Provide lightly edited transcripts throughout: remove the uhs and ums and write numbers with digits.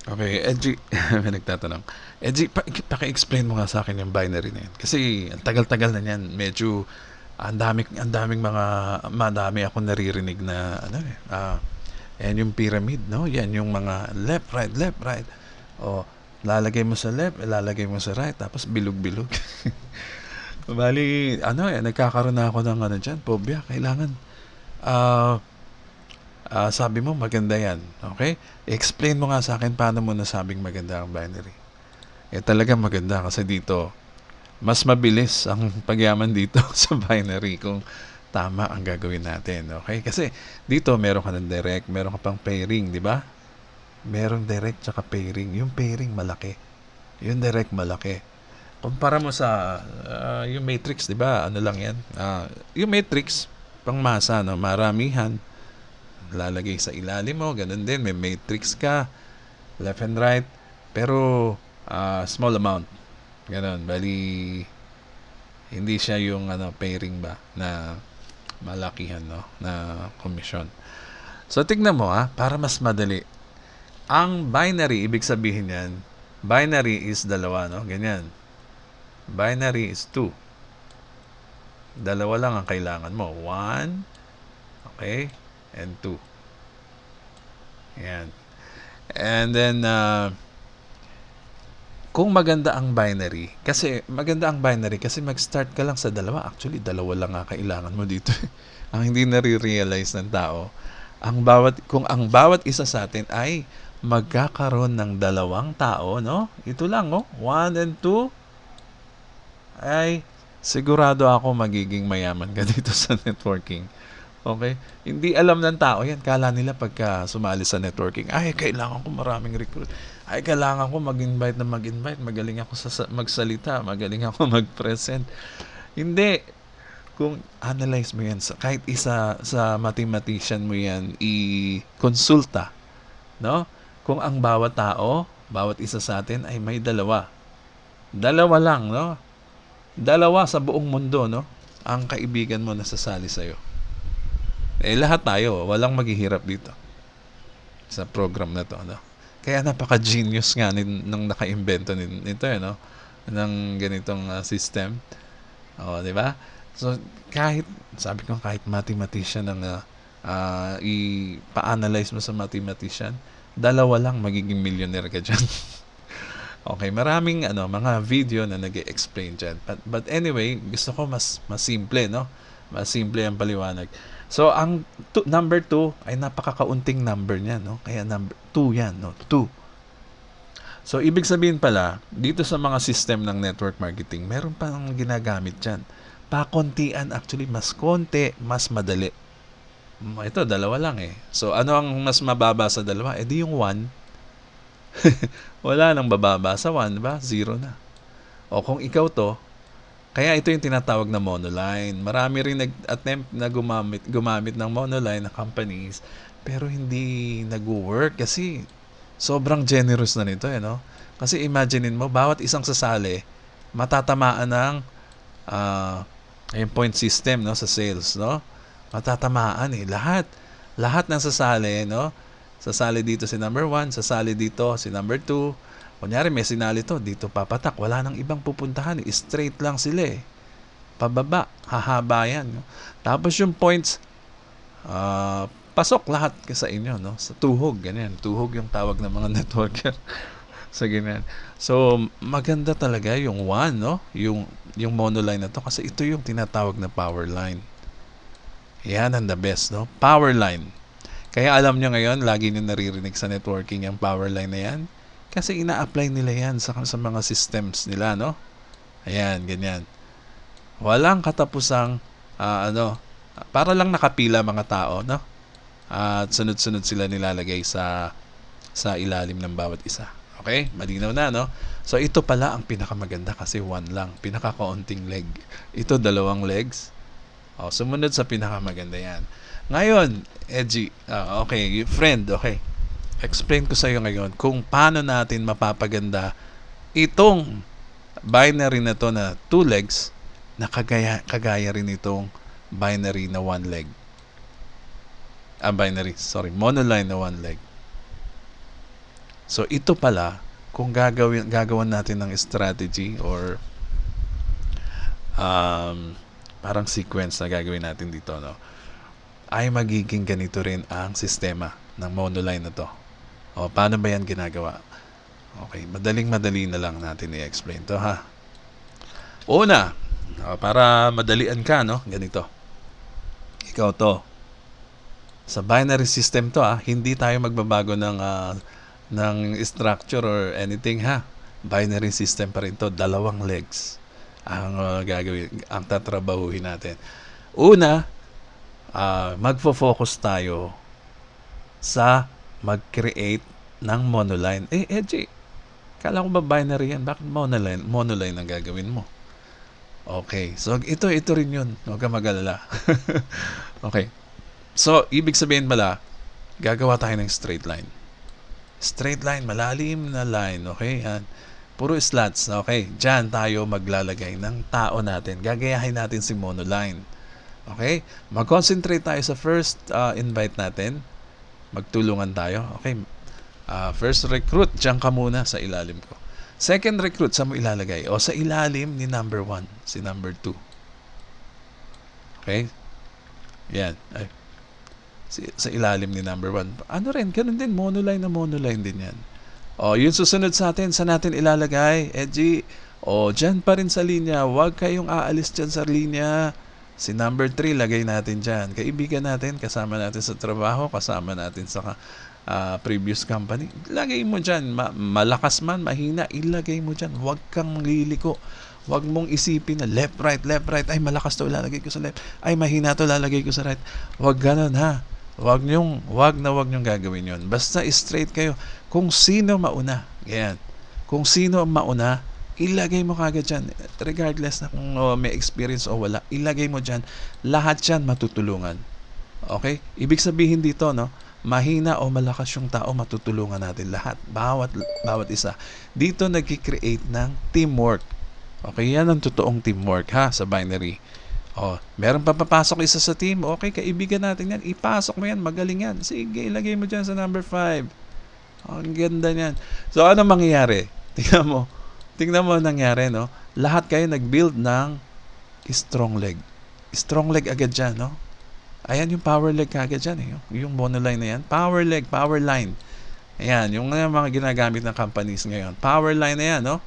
Okay, Edgy, may nagtatanong. Edgy, paki-explain mo nga sa akin yung binary na yan. Kasi ang tagal-tagal na yan. Medyo ang daming mga madami akong naririnig na ano eh. Yan yung pyramid, no? Yan yung mga left, right. O, lalagay mo sa left, lalagay mo sa right, tapos bilog-bilog. Bali, ano eh, nagkakaroon na ako ng ano dyan, phobia. Kailangan, ah, sabi mo maganda yan. Okay? Explain mo nga sa akin paano mo nasabing maganda ang binary. Eh talaga maganda kasi dito, mas mabilis ang pagyaman dito sa binary kung tama ang gagawin natin. Okay? Kasi dito meron ka ng direct, meron ka pang pairing, di ba? Merong direct tsaka pairing. Yung pairing malaki. Yung direct malaki. Kumpara mo sa yung matrix, di ba? Ano lang yan? Yung matrix, pang masa, no? Maramihan. Lalagay sa ilalim mo, ganun din. May matrix ka, left and right. Pero, small amount. Ganun. Bali, hindi siya yung pairing ba na malakihan, no? Na komisyon. So, tignan mo para mas madali. Ang binary, ibig sabihin yan, binary is dalawa, no? Ganyan. Binary is 2. Dalawa lang ang kailangan mo. 1, okay, and 2. Yan. And then, kung maganda ang binary, kasi maganda ang binary kasi mag-start ka lang sa dalawa. Actually, dalawa lang nga kailangan mo dito. Ang hindi nare-realize ng tao, kung ang bawat isa sa atin ay magkakaroon ng dalawang tao, no? Ito lang, 1 and 2, ay sigurado ako magiging mayaman ka dito sa networking. Okay? Hindi alam ng tao yan. Kala nila pagka sumali sa networking, ay, kailangan ko maraming recruit. Ay, kailangan ko mag-invite na mag-invite. Magaling ako sa magsalita. Magaling ako mag-present. Hindi. Kung analyze mo yan, kahit isa sa mathematician mo yan, i-konsulta. No? Kung ang bawat tao, bawat isa sa atin ay may dalawa. Dalawa lang, no? Dalawa sa buong mundo, no? Ang kaibigan mo na sasali sa'yo. Lahat tayo, walang maghihirap dito sa program na to, no? Kaya napaka-genius nga nung naka-invento nito, no? Ng ganitong system. O, di ba? So, sabi ko, kahit mathematician ang i-pa-analyze mo sa mathematician, dalawa lang, magiging millionaire ka dyan. Okay, maraming mga video na nag-explain dyan. But anyway, gusto ko mas simple, no? Mas simple ang paliwanag. So, ang number 2 ay napakakaunting number niya, no? Kaya number 2 yan, no? 2. So, ibig sabihin pala, dito sa mga system ng network marketing, meron pang ginagamit dyan. Pakontian, actually, mas konti, mas madali. Ito, dalawa lang eh. So, ano ang mas mababa sa dalawa? Di yung 1. Wala nang bababa sa 1, ba? 0 na. O kung ikaw to, kaya ito yung tinatawag na monoline. Marami rin nag-attempt na gumamit ng monoline na companies, pero hindi nag-work kasi sobrang generous na nito, no? Kasi imaginein mo, bawat isang sasali, matatamaan ng yung point system, no, sa sales, no? Matatamaan Lahat ng sasali, no? Sasali dito si number 1, sasali dito si number 2. Kunyari may sinali to, dito papatak. Wala nang ibang pupuntahan. Straight lang sila eh. Pababa. Hahaba yan. No? Tapos yung points, pasok lahat sa inyo. No? Sa tuhog. Ganyan. Tuhog yung tawag ng mga networker. Sa ganyan. So, maganda talaga yung 1, no? Yung monoline na to. Kasi ito yung tinatawag na power line. Yan ang the best, no? Power line. Kaya alam nyo ngayon, lagi nyo naririnig sa networking yung power line na yan. Kasi ina-apply nila yan sa mga systems nila, no? Ayan, ganyan. Walang katapusang, para lang nakapila mga tao, no? At sunod-sunod sila nilalagay sa ilalim ng bawat isa. Okay? Malinaw na, no? So, ito pala ang pinakamaganda kasi 1 lang. Pinakakaunting leg. Ito, 2 legs. Sumunod sa pinakamaganda yan. Ngayon, Edgy, okay, friend, okay. Explain ko sa iyo ngayon kung paano natin mapapaganda itong binary na to na 2 legs na kagaya rin itong binary na 1 leg. Monoline na 1 leg. So ito pala, kung gagawan natin ng strategy or parang sequence na gagawin natin dito, no, ay magiging ganito rin ang sistema ng monoline na to. O, paano ba yan ginagawa? Okay, madali na lang natin i-explain to, ha. Una, para madalian ka, no, ganito. Ikaw to. Sa binary system to, hindi tayo magbabago ng structure or anything, ha. Binary system pa rin to, dalawang legs ang gagawin, ang tatrabahuhin natin. Una, magfo-focus tayo sa mag-create ng monoline. EJ, kala ko ba binary yan? Bakit monoline? Monoline ang gagawin mo. Okay, so ito rin yun. Huwag ka mag-alala. Okay. So, ibig sabihin pala, gagawa tayo ng straight line. Straight line, malalim na line. Okay, yan. Puro slots. Okay, dyan tayo maglalagay ng tao natin. Gagayahin natin si monoline. Okay, mag-concentrate tayo sa first invite natin. Magtulungan tayo. Okay, first recruit, dyan ka muna sa ilalim ko. Second recruit, saan mo ilalagay? O sa ilalim ni number 1, si number 2. Okay? Yan. Ay. Sa ilalim ni number 1. Ano rin, ganun din, monoline din yan. O, yun susunod sa atin, saan natin ilalagay? Edgy, o, dyan pa rin sa linya. Huwag kayong aalis dyan sa linya. Si number 3, lagay natin dyan. Kaibigan natin, kasama natin sa trabaho, kasama natin sa previous company. Lagay mo dyan. Malakas man, mahina, ilagay mo dyan. Huwag kang liliko. Huwag mong isipin na left, right. Ay, malakas to, lalagay ko sa left. Ay, mahina to, lalagay ko sa right. Huwag ganun, ha. Huwag nyong gagawin yun. Basta straight kayo. Kung sino mauna, ganyan. Kung sino ang mauna, ilagay mo kagad dyan. Regardless na kung may experience o wala, ilagay mo dyan. Lahat dyan matutulungan. Okay? Ibig sabihin dito, no, mahina o malakas yung tao, matutulungan natin lahat. Bawat isa. Dito nagki-create ng teamwork. Okay, yan ang totoong teamwork, ha, sa binary. Meron pa papasok isa sa team. Okay, kaibigan natin yan. Ipasok mo yan, magaling yan. Sige, ilagay mo dyan sa number 5. Ang ganda niyan. So, ano mangyayari? Tingnan mo nangyari, no? Lahat kayo nag-build ng strong leg. Strong leg agad dyan, no? Ayan yung power leg agad dyan, eh. Yung monoline na yan. Power leg, power line. Ayan, yung mga ginagamit ng companies ngayon. Power line na yan, no?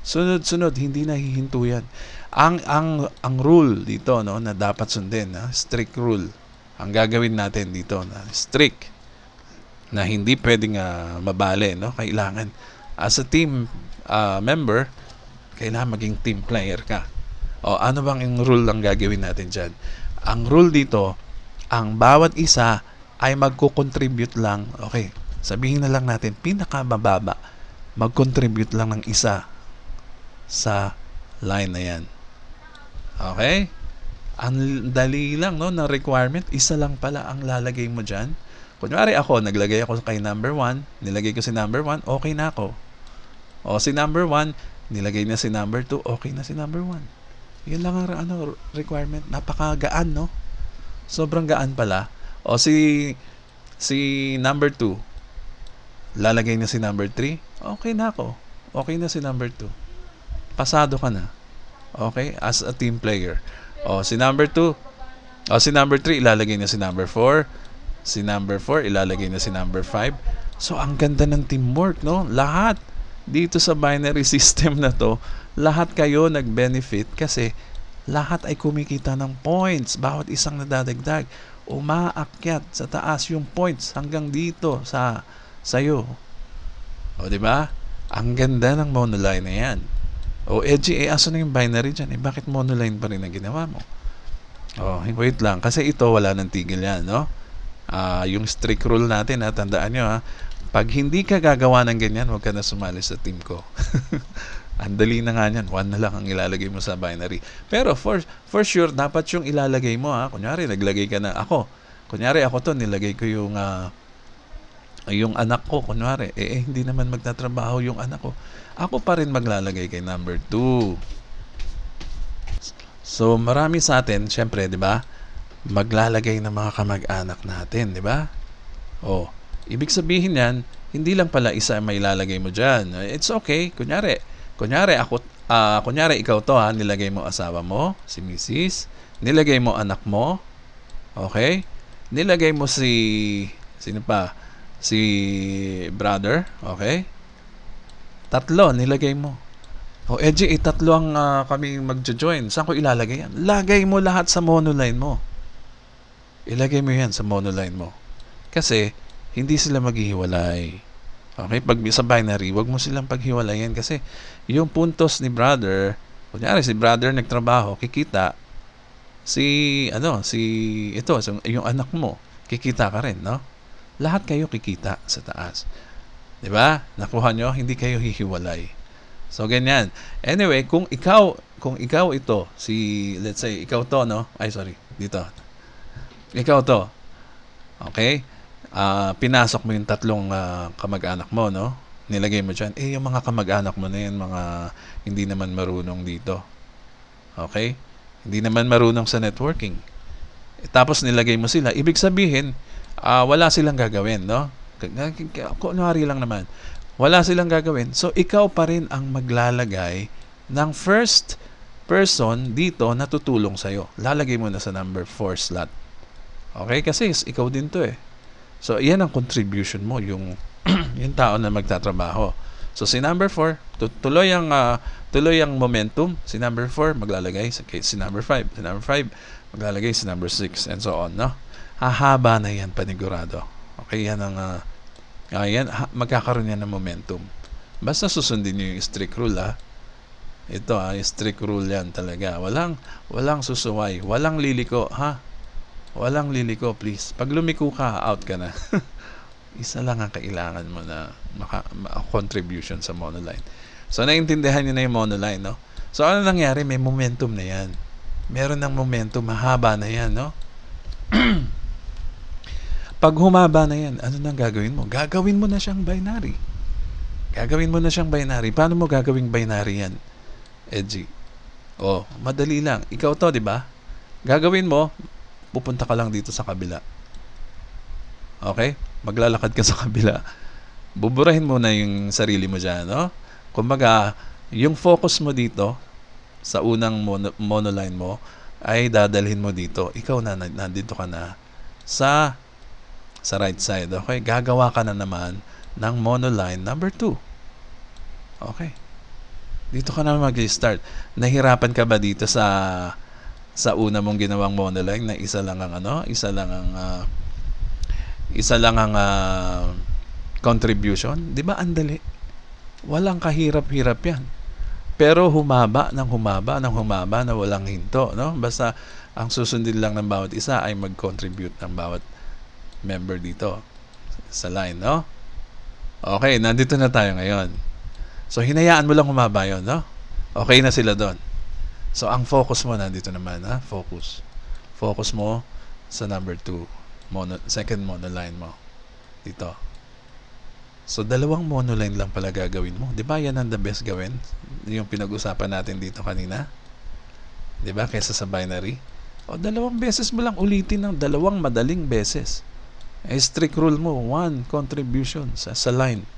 Sunod-sunod, hindi nahihinto yan. Ang rule dito, no, na dapat sundin, strict rule. Ang gagawin natin dito na strict, na hindi pwedeng mabali, no? Kailangan as a team member, kailangan maging team player ka. Ano bang yung rule ang gagawin natin diyan? Ang rule dito, ang bawat isa ay magko-contribute lang. Okay, sabihin na lang natin pinakamababa, mag-contribute lang ng isa sa line na yan. Okay? Ang dali lang, no, na requirement, isa lang pala ang lalagay mo dyan. Kunyari ako, naglagay ako kay number 1, nilagay ko si number 1, okay na ako. O si number 1, nilagay na si number 2, okay na si number 1. Yun lang ang requirement. Napakagaan, no? Sobrang gaan pala. O si number 2, lalagay na si number 3, okay na ako. Okay na si number 2. Pasado ka na. Okay? As a team player. Si number 2, si number 3, ilalagay na si number 4. Si number 4, ilalagay na si number 5. So, ang ganda ng teamwork, no? Lahat dito sa binary system na to, lahat kayo nag-benefit kasi lahat ay kumikita ng points. Bawat isang nadadagdag, umaakyat sa taas yung points hanggang dito sa sayo. Di ba? Ang ganda ng monoline na yan. Edgy, aso na yung binary dyan? Bakit monoline pa rin ang ginawa mo? Wait lang. Kasi ito, wala nang tigil yan, no? Yung strict rule natin, tandaan nyo, pag hindi ka gagawa ng ganyan, huwag ka na sumali sa team ko. Ang dali na nga yan. 1 na lang ang ilalagay mo sa binary. Pero for sure, dapat yung ilalagay mo, kunyari, naglagay ka na ako. Kunyari, ako to, nilagay ko yung anak ko, kunyari, hindi naman magtatrabaho yung anak ko. Ako pa rin maglalagay kay number 2. So, marami sa atin, syempre, di ba, maglalagay ng mga kamag-anak natin, di ba? Ibig sabihin yan, hindi lang pala isa may ilalagay mo dyan. It's okay. Kunyari ako, kunyari ikaw to ha, nilagay mo asawa mo, si Mrs. Nilagay mo anak mo, okay? Nilagay mo sino pa? Si brother, okay? Tatlo, nilagay mo. O, Edgy, tatlo ang kami magjo-join. Saan ko ilalagay yan? Lagay mo lahat sa monoline mo. Ilagay mo yan sa monoline mo. Kasi, hindi sila maghihiwalay. Okay? Pag sa binary, wag mo silang paghiwalayan kasi yung puntos ni brother, kunyari si brother nagtrabaho, kikita, yung anak mo, kikita ka rin, no? Lahat kayo kikita sa taas. 'Di ba? Nakuha nyo, hindi kayo hihiwalay. So, ganyan. Anyway, kung ikaw ito, let's say, ikaw to, no? Ay, sorry, dito. Ikaw to. Okay? Pinasok mo yung tatlong kamag-anak mo, no? Nilagay mo dyan. Yung mga kamag-anak mo na yan, mga hindi naman marunong dito. Okay? Hindi naman marunong sa networking. Tapos nilagay mo sila. Ibig sabihin, wala silang gagawin, no? Kunwari lang naman. Wala silang gagawin. So, ikaw pa rin ang maglalagay ng first person dito na tutulong sa'yo. Lalagay mo na sa number 4 slot. Okay? Kasi ikaw din to eh. So, yan ang contribution mo, yung tao na magtatrabaho. So, si number 4, tuloy ang momentum. Si number 4, maglalagay si number 5. Si number 5, maglalagay si number 6, and so on, no? Hahaba na yan, panigurado. Okay, yan ang magkakaroon yan ng momentum. Basta susundin nyo yung strict rule, ha? Ito, strict rule yan talaga. Walang susuway, walang liliko, ha? Walang liliko, please. Pag lumiko ka, out ka na. Isa lang ang kailangan mo na contribution sa monoline. So, naintindihan nyo na yung monoline, no? So, ano nangyari? May momentum na yan. Meron ng momentum, mahaba na yan, no? Pag humaba na yan, ano nang gagawin mo? Gagawin mo na siyang binary. Paano mo gagawing binary yan, Edgy? Madali lang. Ikaw to, di ba? Gagawin mo, pupunta ka lang dito sa kabila. Okay? Maglalakad ka sa kabila. Buburahin mo na yung sarili mo dyan, no? Kumbaga, yung focus mo dito, sa unang monoline mo, ay dadalhin mo dito. Ikaw na, nandito ka na sa right side. Okay? Gagawa ka na naman ng monoline number 2. Okay? Dito ka na mag-start. Nahirapan ka ba dito sa una mong ginawang monoline na isa lang ang contribution? 'Di ba andali? Walang kahirap-hirap 'yan. Pero humaba na walang hinto, no? Basta ang susundin lang ng bawat isa ay mag-contribute ng bawat member dito sa line, no? Okay, nandito na tayo ngayon. So, hinayaan mo lang humaba yun, no? Okay na sila doon. So, ang focus mo nandito naman, ha? Focus mo sa number 2. Second monoline mo. Dito. So, dalawang monoline lang pala gagawin mo. Di ba yan ang the best gawin? Yung pinag-usapan natin dito kanina. Di ba? Kaysa sa binary. Dalawang beses mo lang ulitin ng dalawang madaling beses. Strict rule mo, 1 contribution sa line.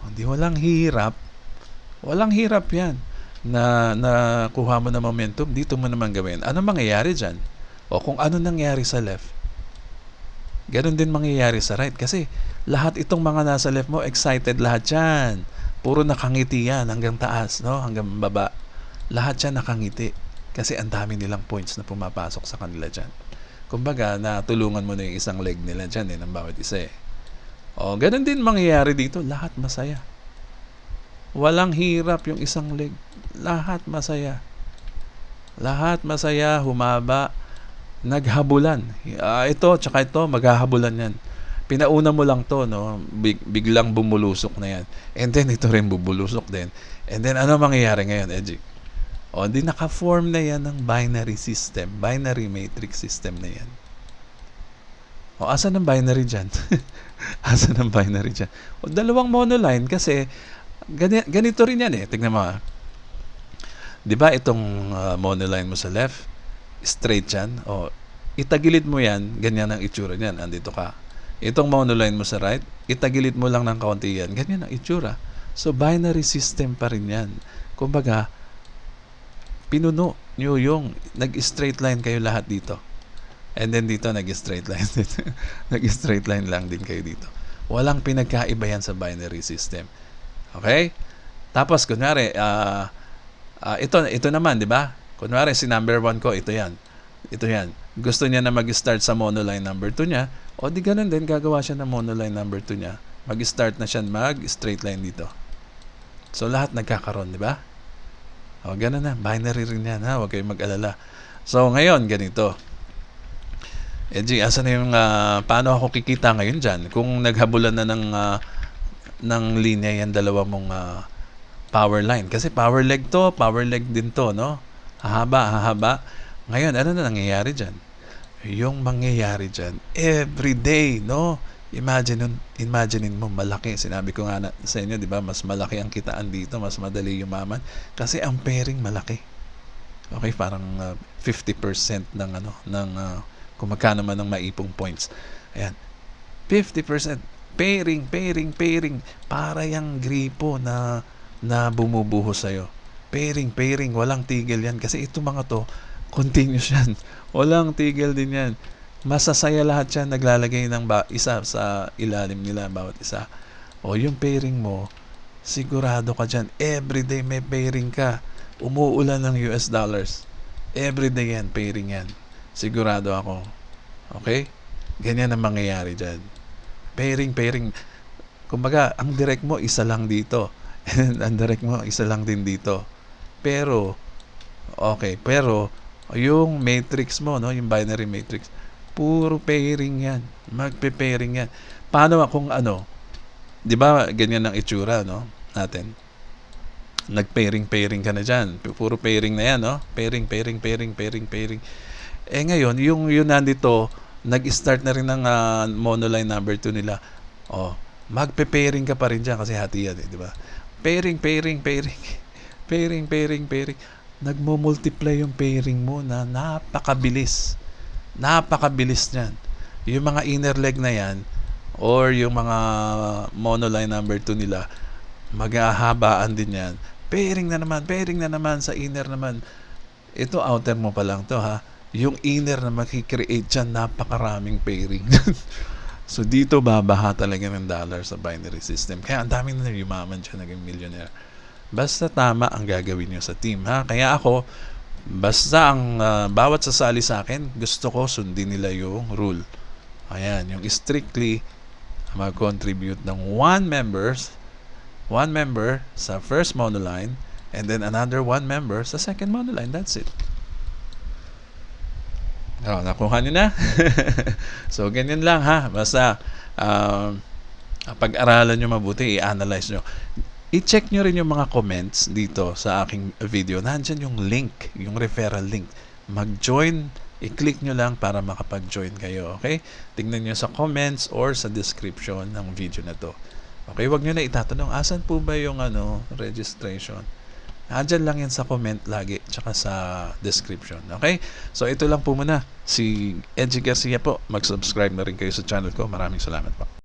Hindi, walang hirap. Walang hirap yan. Na kuha mo na momentum, dito mo naman gawin. Ano mangyayari dyan? Kung ano nangyari sa left, ganun din mangyayari sa right. Kasi lahat itong mga nasa left mo, excited lahat yan. Puro nakangiti yan hanggang taas, no? Hanggang baba. Lahat yan nakangiti. Kasi ang dami nilang points na pumapasok sa kanila dyan. Kumbaga, natulungan mo na yung isang leg nila dyan, ng bawat isa eh. Ganun din mangyayari dito. Lahat masaya. Walang hirap yung isang leg. Lahat masaya. Humaba. Naghabulan. Ito, tsaka ito, maghahabulan yan. Pinauna mo lang to, no? Biglang bumulusok na yan. And then, ito rin bubulusok din. And then, ano mangyayari ngayon, Edgy? Di naka-form na yan ng binary system. Binary matrix system na yan. Asan ang binary dyan? Dalawang monoline kasi ganito rin yan eh. Tignan mo. Di ba itong monoline mo sa left? Straight yan. Itagilid mo yan. Ganyan ang itsura niyan. Andito ka. Itong monoline mo sa right, itagilid mo lang ng kaunti yan. Ganyan ang itsura. So, binary system pa rin yan. Kumbaga, pinuno nyo yung nag-straight line kayo lahat dito. And then dito, nag-straight line. Nag-straight line lang din kayo dito. Walang pinagkaiba yan sa binary system. Okay? Tapos, kunwari, ito naman, di ba? Kunwari, si number 1 ko, ito yan. Ito yan. Gusto niya na mag-start sa monoline number 2 niya, o di ganun din, gagawa siya ng monoline number 2 niya. Mag-start na siya mag-straight line dito. So, lahat nagkakaroon, di ba? O, ganun na. Binary rin yan, ha? Huwag kayong mag-alala. So, ngayon, ganito. Asan na yung, paano ako kikita ngayon dyan? Kung naghabulan na ng linya yan, dalawa mong power line. Kasi power leg to, power leg din to, no? Hahaba. Ngayon, ano na nangyayari dyan? Yung mangyayari dyan, everyday, no? Imaginein mo, malaki. Sinabi ko nga sa inyo, di ba? Mas malaki ang kitaan dito, mas madali yumaman. Kasi ang pairing malaki. Okay, parang 50% ng kung magkano man ang maipong points. Ayan. 50%. Pairing. Para yung gripo na bumubuhos sa'yo. Pairing. Walang tigil yan. Kasi ito mga to, continuous yan. Walang tigil din yan. Masasaya lahat yan. Naglalagay ng isa sa ilalim nila, bawat isa. O yung pairing mo, sigurado ka dyan. Everyday may pairing ka. Umuulan ng US dollars. Everyday yan, pairing yan. Sigurado ako. Okay? Ganyan ang mangyayari dyan. Pairing. Kumbaga, ang direct mo, isa lang dito. And ang direct mo, isa lang din dito. Pero, yung matrix mo, no, yung binary matrix, puro pairing yan. Magpe-pairing yan. Paano kung di ba, ganyan ang itsura, no, natin? Nag-pairing ka na dyan. Puro pairing na yan, no? Pairing. Ngayon, yung nandito, nag-start na rin ng monoline number 2 nila. Magpe-pairing ka pa rin dyan kasi hati yan, di ba? Pairing. Nagmo-multiply yung pairing mo na napakabilis. Napakabilis niyan. Yung mga inner leg na yan, or yung mga monoline number 2 nila, maghahabaan din yan. Pairing na naman sa inner naman. Ito, outer mo pa lang to, ha? Yung inner na makikreate dyan, napakaraming pairing. So, dito babaha talaga ng dollar sa binary system. Kaya ang daming na yumaman dyan, naging millionaire. Basta tama ang gagawin nyo sa team, ha? Kaya ako, basta ang bawat sasali sa akin, gusto ko sundin nila yung rule. Ayan, yung strictly mag-contribute ng one member sa first monoline, and then another one member sa second monoline. That's it. Nakuha nyo na? So, ganyan lang, ha? Basta, pag-aralan nyo mabuti, i-analyze nyo. I-check nyo rin yung mga comments dito sa aking video. Nandyan yung link, yung referral link. Mag-join, i-click nyo lang para makapag-join kayo, okay? Tingnan nyo sa comments or sa description ng video na to. Okay, wag nyo na itatanong, asan po ba yung registration? Andyan lang yan sa comment lagi, tsaka sa description. Okay? So, ito lang po muna. Si Edgy Garcia po. Mag-subscribe na rin kayo sa channel ko. Maraming salamat po.